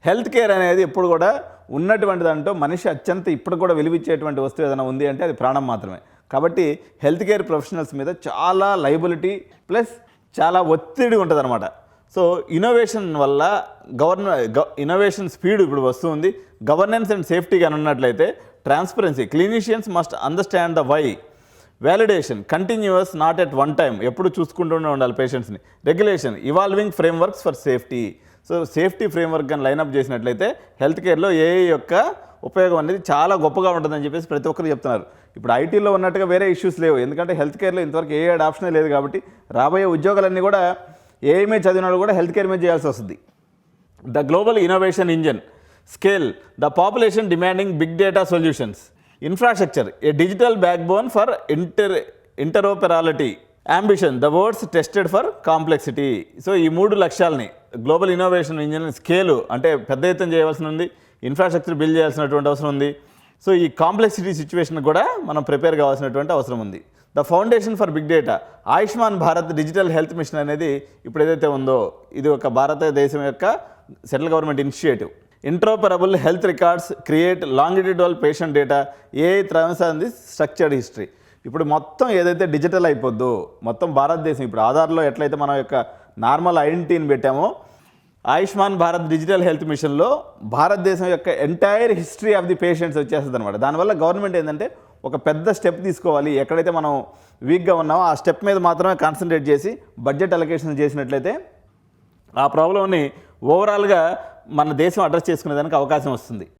Health care అనేది ఎప్పుడు కూడా ఉన్నటువంటి దాంట్లో మనిషి అత్యంత ఇప్పుడు కూడా విలువిచ్చేటువంటి వస్తువు ఏదైనా ఉంది అంటే అది ప్రాణం మాత్రమే. కాబట్టి హెల్త్ కేర్ ప్రొఫెషనల్స్ మీద చాలా లయబిలిటీ ప్లస్ చాలా ఒత్తిడి ఉంటుందన్నమాట. సో ఇన్నోవేషన్ వల్ల ఇన్నోవేషన్ స్పీడ్ ఇప్పుడు వస్తుంది. గవర్నెన్స్ అండ్ సేఫ్టీ కానీ ఉన్నట్లయితే transparency, clinicians must understand the why, validation, continuous not at one time, ఎప్పుడు చూసుకుంటూనే ఉండాలి పేషెంట్స్ని, regulation, evolving frameworks for safety. So safety framework కానీ లైనప్ చేసినట్లయితే హెల్త్ కేర్లో ఏఐ యొక్క ఉపయోగం అనేది చాలా గొప్పగా ఉంటుందని చెప్పేసి ప్రతి ఒక్కరు చెప్తున్నారు. ఇప్పుడు ఐటీలో ఉన్నట్టుగా వేరే ఇష్యూస్ లేవు, ఎందుకంటే హెల్త్ కేర్లో ఇంతవరకు ఏ ఆప్షనే లేదు. కాబట్టి రాబోయే ఉద్యోగాలన్నీ కూడా ఏఐ మీద చదివిన వాళ్ళు కూడా హెల్త్ కేర్ మీద చేయాల్సి వస్తుంది. The global innovation engine, scale, the population demanding big data solutions, infrastructure, a digital backbone for interoperability, ambition, the world's tested for complexity. So ఈ 3 లక్ష్యాలని గ్లోబల్ ఇన్నోవేషన్ ఇంజిన్ స్కేలు అంటే పెద్ద ఎత్తున చేయవలసి ఉంది, ఇన్ఫ్రాస్ట్రక్చర్ బిల్డ్ చేయాల్సినటువంటి అవసరం ఉంది. సో ఈ కాంప్లెక్సిటీ సిచ్యువేషన్ కూడా మనం ప్రిపేర్ కావాల్సినటువంటి అవసరం ఉంది. The foundation for big data, Ayushman Bharat digital health mission అనేది ఇప్పుడు ఏదైతే ఉందో ఇది ఒక భారతదేశం యొక్క central government initiative. Interoperable health records, create longitudinal patient data, AI thrives on the structured history. ఇప్పుడు మొత్తం ఏదైతే డిజిటల్ అయిపోద్దో మొత్తం భారతదేశం ఇప్పుడు ఆధార్లో ఎట్లయితే మనం యొక్క నార్మల్ ఐడెంటిటీని పెట్టామో ఆయుష్మాన్ భారత్ డిజిటల్ హెల్త్ మిషన్లో భారతదేశం యొక్క entire history of the patients వచ్చేస్తుంది అనమాట. దానివల్ల గవర్నమెంట్ ఏంటంటే ఒక పెద్ద స్టెప్ తీసుకోవాలి, ఎక్కడైతే మనం వీక్గా ఉన్నామో ఆ స్టెప్ మీద మాత్రమే కాన్సన్ట్రేట్ చేసి బడ్జెట్ అలొకేషన్ చేసినట్లయితే ఆ ప్రాబ్లంని ఓవరాల్గా మన దేశం అడ్రస్ చేసుకునేదానికి అవకాశం వస్తుంది.